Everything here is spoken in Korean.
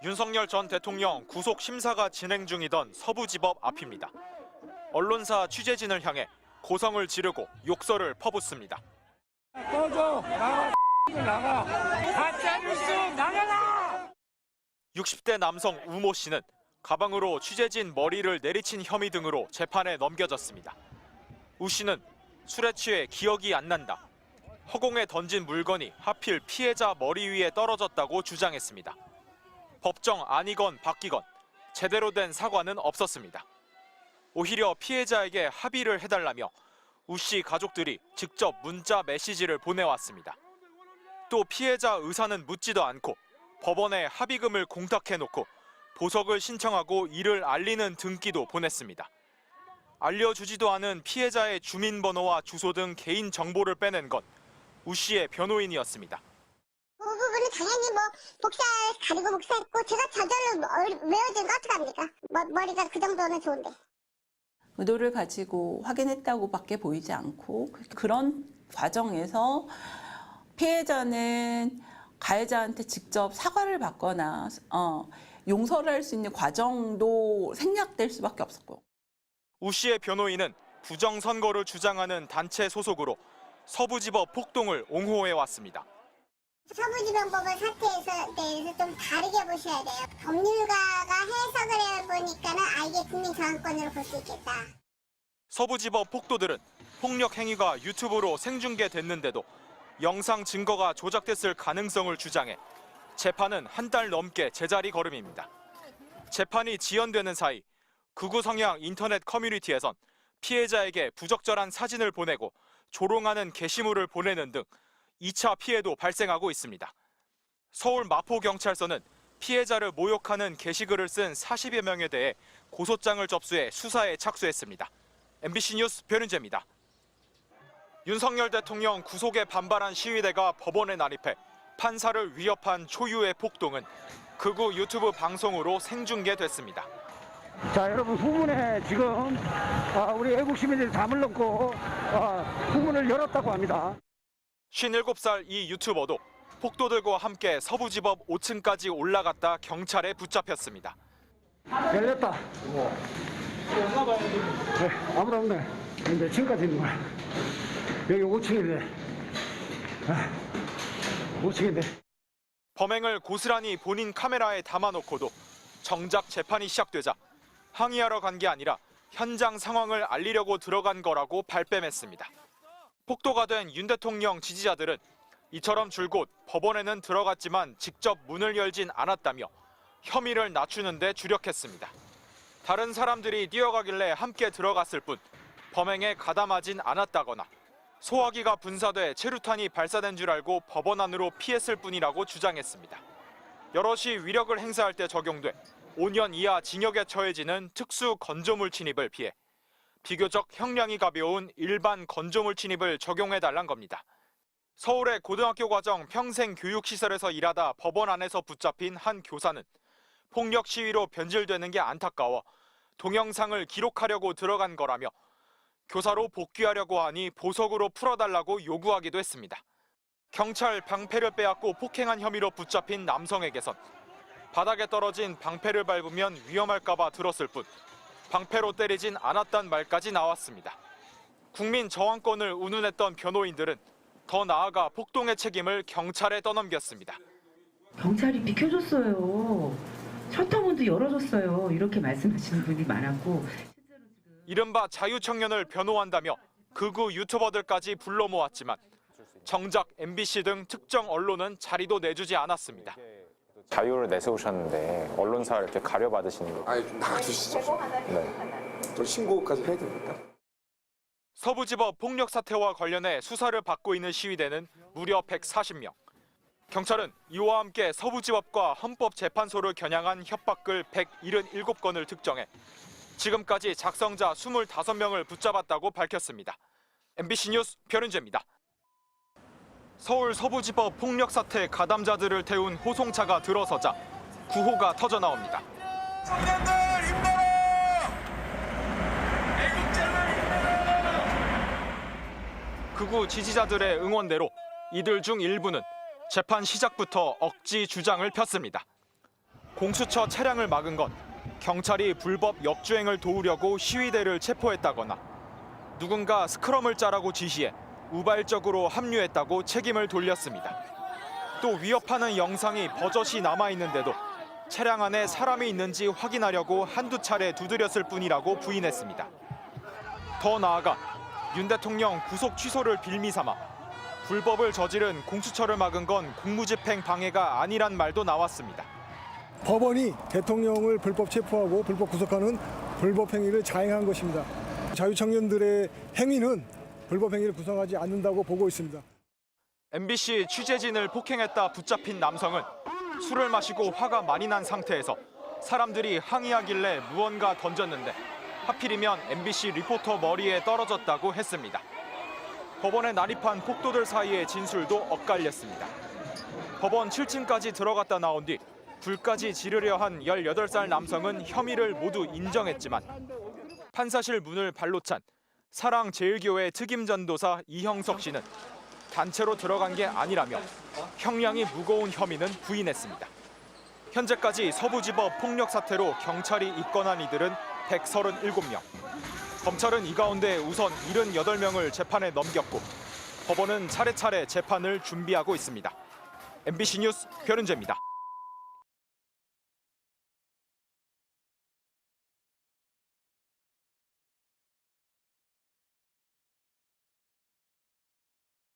윤석열 전 대통령 구속 심사가 진행 중이던 서부지법 앞입니다. 언론사 취재진을 향해 고성을 지르고 욕설을 퍼붓습니다. 꺼져! 나가! 가짜 뉴스 나가라! 60대 남성 우모 씨는 가방으로 취재진 머리를 내리친 혐의 등으로 재판에 넘겨졌습니다. 우 씨는 술에 취해 기억이 안 난다. 허공에 던진 물건이 하필 피해자 머리 위에 떨어졌다고 주장했습니다. 법정 아니건 바뀌건 제대로 된 사과는 없었습니다. 오히려 피해자에게 합의를 해달라며 우 씨 가족들이 직접 문자 메시지를 보내왔습니다. 또 피해자 의사는 묻지도 않고 법원에 합의금을 공탁해놓고 보석을 신청하고 이를 알리는 등기도 보냈습니다. 알려주지도 않은 피해자의 주민번호와 주소 등 개인 정보를 빼낸 건 우 씨의 변호인이었습니다. 그 부분은 당연히 복사 가리고 복사했고 제가 저절로 외워준 거 어떡합니까? 머리가 그 정도는 좋은데. 의도를 가지고 확인했다고밖에 보이지 않고 그런 과정에서 피해자는 가해자한테 직접 사과를 받거나 용서를 할 수 있는 과정도 생략될 수밖에 없었고. 우 씨의 변호인은 부정선거를 주장하는 단체 소속으로 서부지법 폭동을 옹호해왔습니다. 서부지방법원 사태에 대해서 좀 다르게 보셔야 돼요. 법률가가 해석을 해보니까는 이게 국민저항권으로 볼 수 있겠다. 서부지법 폭도들은 폭력 행위가 유튜브로 생중계됐는데도 영상 증거가 조작됐을 가능성을 주장해 재판은 한 달 넘게 제자리 걸음입니다. 재판이 지연되는 사이 극우 성향 인터넷 커뮤니티에선 피해자에게 부적절한 사진을 보내고 조롱하는 게시물을 보내는 등 2차 피해도 발생하고 있습니다. 서울 마포경찰서는 피해자를 모욕하는 게시글을 쓴 40여 명에 대해 고소장을 접수해 수사에 착수했습니다. MBC 뉴스 변윤재입니다. 윤석열 대통령 구속에 반발한 시위대가 법원에 난입해 판사를 위협한 초유의 폭동은 극우 유튜브 방송으로 생중계됐습니다. 자, 여러분 후문에 지금 우리 애국 시민들이 담을 넣고 후문을 열었다고 합니다. 57살 이 유튜버도 폭도들과 함께 서부지법 5층까지 올라갔다 경찰에 붙잡혔습니다. 열렸다. 네, 아무도 없네. 근데 지금까지 있는 거야. 여기 5층인데. 5층인데. 범행을 고스란히 본인 카메라에 담아놓고도 정작 재판이 시작되자 항의하러 간 게 아니라 현장 상황을 알리려고 들어간 거라고 발뺌했습니다. 폭도가 된 윤 대통령 지지자들은 이처럼 줄곧 법원에는 들어갔지만 직접 문을 열진 않았다며 혐의를 낮추는 데 주력했습니다. 다른 사람들이 뛰어가길래 함께 들어갔을 뿐 범행에 가담하진 않았다거나 소화기가 분사돼 체류탄이 발사된 줄 알고 법원 안으로 피했을 뿐이라고 주장했습니다. 여럿이 위력을 행사할 때 적용돼 5년 이하 징역에 처해지는 특수 건조물 침입을 피해 비교적 형량이 가벼운 일반 건조물 침입을 적용해달란 겁니다. 서울의 고등학교 과정 평생교육시설에서 일하다 법원 안에서 붙잡힌 한 교사는 폭력 시위로 변질되는 게 안타까워 동영상을 기록하려고 들어간 거라며 교사로 복귀하려고 하니 보석으로 풀어달라고 요구하기도 했습니다. 경찰 방패를 빼앗고 폭행한 혐의로 붙잡힌 남성에게선 바닥에 떨어진 방패를 밟으면 위험할까 봐 들었을 뿐 방패로 때리진 않았단 말까지 나왔습니다. 국민 저항권을 운운했던 변호인들은 더 나아가 폭동의 책임을 경찰에 떠넘겼습니다. 경찰이 비켜줬어요. 셔터문도 열어줬어요. 이렇게 말씀하시는 분이 많았고. 이른바 자유청년을 변호한다며 극우 유튜버들까지 불러 모았지만 정작 MBC 등 특정 언론은 자리도 내주지 않았습니다. 자유를 내세우셨는데 언론사 이렇게 가려받으시는 거. 좀 나가주시죠. 네. 또 신고까지 해야 됩니다. 서부지법 폭력 사태와 관련해 수사를 받고 있는 시위대는 무려 140명. 경찰은 이와 함께 서부지법과 헌법재판소를 겨냥한 협박글 177건을 특정해 지금까지 작성자 25명을 붙잡았다고 밝혔습니다. MBC 뉴스 변윤재입니다. 서울 서부지법 폭력 사태 가담자들을 태운 호송차가 들어서자 구호가 터져 나옵니다. 청년들 힘내라! 애국자들 힘내라! 극우 지지자들의 응원대로 이들 중 일부는 재판 시작부터 억지 주장을 폈습니다. 공수처 차량을 막은 건 경찰이 불법 역주행을 도우려고 시위대를 체포했다거나 누군가 스크럼을 짜라고 지시해 우발적으로 합류했다고 책임을 돌렸습니다. 또 위협하는 영상이 버젓이 남아있는데도 차량 안에 사람이 있는지 확인하려고 한두 차례 두드렸을 뿐이라고 부인했습니다. 더 나아가 윤 대통령 구속 취소를 빌미 삼아 불법을 저지른 공수처를 막은 건 공무집행 방해가 아니란 말도 나왔습니다. 법원이 대통령을 불법 체포하고 불법 구속하는 불법 행위를 자행한 것입니다. 자유청년들의 행위는 불법 행위를 구성하지 않는다고 보고 있습니다. MBC 취재진을 폭행했다 붙잡힌 남성은 술을 마시고 화가 많이 난 상태에서 사람들이 항의하길래 무언가 던졌는데 하필이면 MBC 리포터 머리에 떨어졌다고 했습니다. 법원에 난입한 폭도들 사이의 진술도 엇갈렸습니다. 법원 7층까지 들어갔다 나온 뒤 불까지 지르려 한 18살 남성은 혐의를 모두 인정했지만 판사실 문을 발로 찬 사랑제일교회 특임전도사 이형석 씨는 단체로 들어간 게 아니라며 형량이 무거운 혐의는 부인했습니다. 현재까지 서부지법 폭력 사태로 경찰이 입건한 이들은 137명. 검찰은 이 가운데 우선 78명을 재판에 넘겼고 법원은 차례차례 재판을 준비하고 있습니다. MBC 뉴스 변은재입니다.